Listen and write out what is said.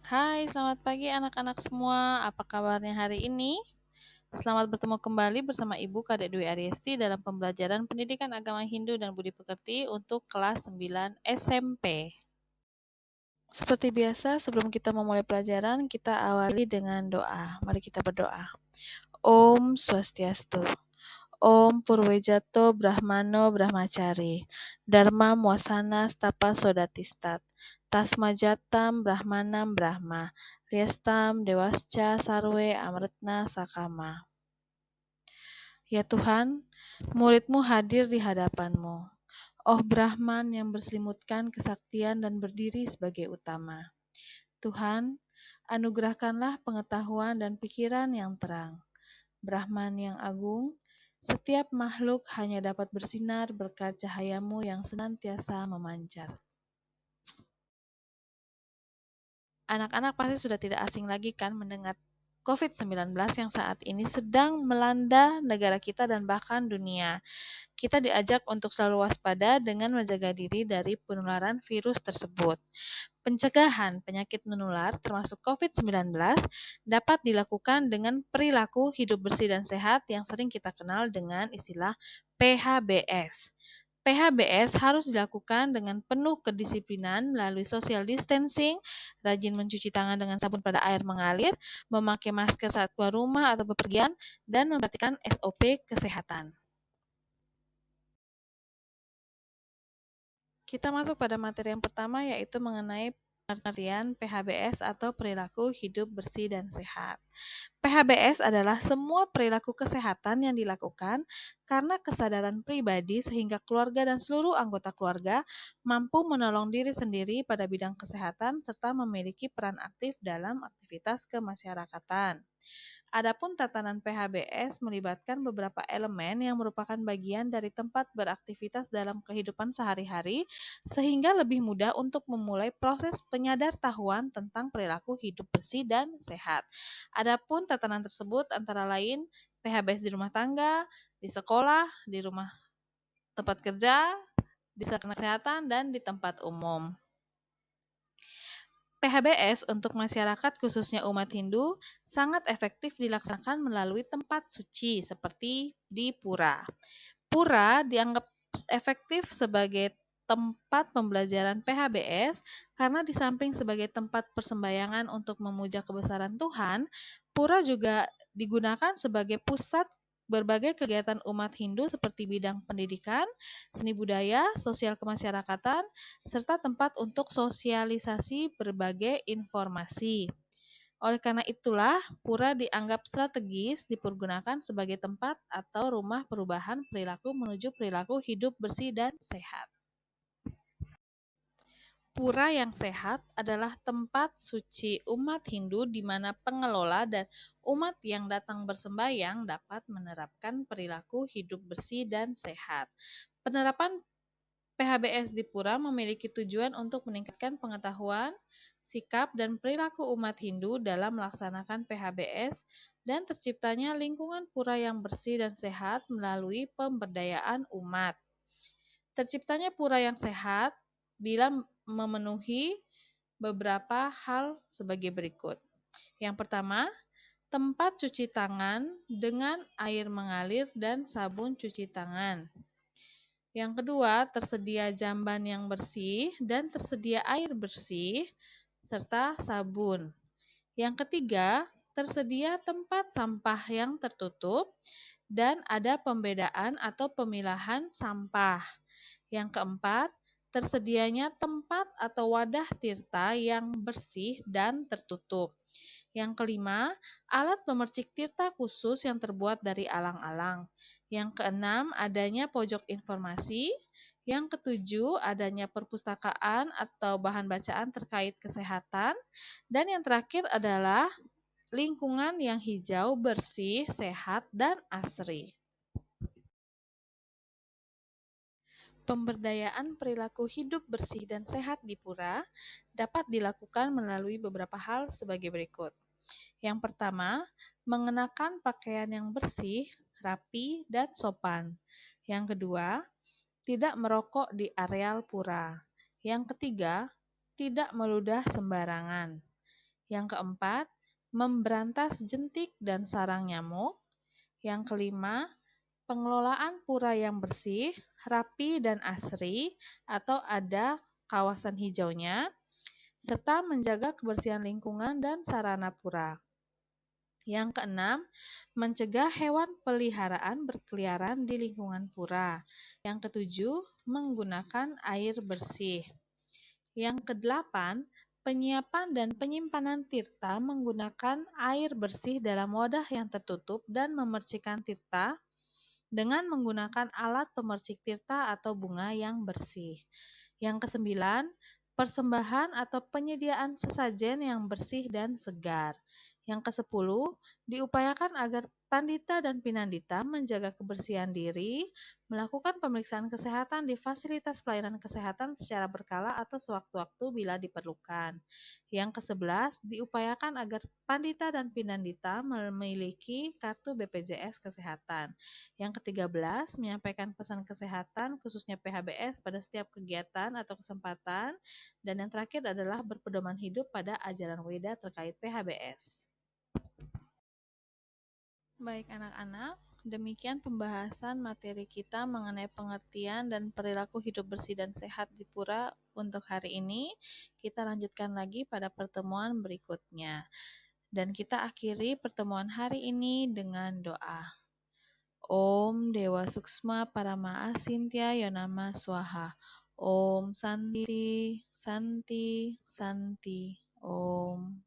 Hai, selamat pagi anak-anak semua. Apa kabarnya hari ini? Selamat bertemu kembali bersama Ibu Kadek Dwi Ariesti dalam pembelajaran Pendidikan Agama Hindu dan Budi Pekerti untuk kelas 9 SMP. Seperti biasa, sebelum kita memulai pelajaran, kita awali dengan doa. Mari kita berdoa. Om Swastiastu. Om Purwejato Brahmano Brahmacari, Dharma Muasana Stapa Sodatistat, Tasmajatam Brahmanam Brahma, Riestam Dewasca Sarwe Amritna Sakama. Ya Tuhan, muridmu hadir di hadapanmu. Oh Brahman yang berselimutkan kesaktian dan berdiri sebagai utama. Tuhan, anugerahkanlah pengetahuan dan pikiran yang terang. Brahman yang agung, setiap makhluk hanya dapat bersinar berkat cahayamu yang senantiasa memancar. Anak-anak pasti sudah tidak asing lagi kan mendengar COVID-19 yang saat ini sedang melanda negara kita dan bahkan dunia. Kita diajak untuk selalu waspada dengan menjaga diri dari penularan virus tersebut. Pencegahan penyakit menular termasuk COVID-19 dapat dilakukan dengan perilaku hidup bersih dan sehat yang sering kita kenal dengan istilah PHBS. PHBS harus dilakukan dengan penuh kedisiplinan melalui social distancing, rajin mencuci tangan dengan sabun pada air mengalir, memakai masker saat keluar rumah atau bepergian, dan memperhatikan SOP kesehatan. Kita masuk pada materi yang pertama, yaitu mengenai pengertian PHBS atau perilaku hidup bersih dan sehat. PHBS adalah semua perilaku kesehatan yang dilakukan karena kesadaran pribadi sehingga keluarga dan seluruh anggota keluarga mampu menolong diri sendiri pada bidang kesehatan serta memiliki peran aktif dalam aktivitas kemasyarakatan. Adapun tatanan PHBS melibatkan beberapa elemen yang merupakan bagian dari tempat beraktivitas dalam kehidupan sehari-hari, sehingga lebih mudah untuk memulai proses penyadartahuan tentang perilaku hidup bersih dan sehat. Adapun tatanan tersebut antara lain PHBS di rumah tangga, di sekolah, di rumah tempat kerja, di sarana kesehatan, dan di tempat umum. PHBS untuk masyarakat khususnya umat Hindu sangat efektif dilaksanakan melalui tempat suci seperti di pura. Pura dianggap efektif sebagai tempat pembelajaran PHBS karena di samping sebagai tempat persembahyangan untuk memuja kebesaran Tuhan, pura juga digunakan sebagai pusat berbagai kegiatan umat Hindu seperti bidang pendidikan, seni budaya, sosial kemasyarakatan, serta tempat untuk sosialisasi berbagai informasi. Oleh karena itulah, pura dianggap strategis dipergunakan sebagai tempat atau rumah perubahan perilaku menuju perilaku hidup bersih dan sehat. Pura yang sehat adalah tempat suci umat Hindu di mana pengelola dan umat yang datang bersembahyang dapat menerapkan perilaku hidup bersih dan sehat. Penerapan PHBS di pura memiliki tujuan untuk meningkatkan pengetahuan, sikap, dan perilaku umat Hindu dalam melaksanakan PHBS dan terciptanya lingkungan pura yang bersih dan sehat melalui pemberdayaan umat. Terciptanya pura yang sehat bila memenuhi beberapa hal sebagai berikut. Yang pertama, tempat cuci tangan dengan air mengalir dan sabun cuci tangan. Yang kedua, tersedia jamban yang bersih dan tersedia air bersih serta sabun. Yang ketiga, tersedia tempat sampah yang tertutup dan ada pembedaan atau pemilahan sampah. Yang keempat, tersedianya tempat atau wadah tirta yang bersih dan tertutup. Yang kelima, alat pemercik tirta khusus yang terbuat dari alang-alang. Yang keenam, adanya pojok informasi. Yang ketujuh, adanya perpustakaan atau bahan bacaan terkait kesehatan. Dan yang terakhir adalah lingkungan yang hijau, bersih, sehat, dan asri. Pemberdayaan perilaku hidup bersih dan sehat di pura dapat dilakukan melalui beberapa hal sebagai berikut. Yang pertama, mengenakan pakaian yang bersih, rapi, dan sopan. Yang kedua, tidak merokok di areal pura. Yang ketiga, tidak meludah sembarangan. Yang keempat, memberantas jentik dan sarang nyamuk. Yang kelima, pengelolaan pura yang bersih, rapi, dan asri atau ada kawasan hijaunya, serta menjaga kebersihan lingkungan dan sarana pura. Yang keenam, mencegah hewan peliharaan berkeliaran di lingkungan pura. Yang ketujuh, menggunakan air bersih. Yang kedelapan, penyiapan dan penyimpanan tirta menggunakan air bersih dalam wadah yang tertutup dan memercikkan tirta dengan menggunakan alat pemercik tirta atau bunga yang bersih. Yang kesembilan, persembahan atau penyediaan sesajen yang bersih dan segar. Yang kesepuluh, diupayakan agar pandita dan pinandita menjaga kebersihan diri, melakukan pemeriksaan kesehatan di fasilitas pelayanan kesehatan secara berkala atau sewaktu-waktu bila diperlukan. Yang kesebelas, diupayakan agar pandita dan pinandita memiliki kartu BPJS Kesehatan. Yang ke-13, menyampaikan pesan kesehatan khususnya PHBS pada setiap kegiatan atau kesempatan. Dan yang terakhir adalah berpedoman hidup pada ajaran Weda terkait PHBS. Baik anak-anak, demikian pembahasan materi kita mengenai pengertian dan perilaku hidup bersih dan sehat di pura untuk hari ini. Kita lanjutkan lagi pada pertemuan berikutnya. Dan kita akhiri pertemuan hari ini dengan doa. Om Dewa Suksma Parama Asintya Yonama Swaha. Om Santi, Santi, Santi. Om.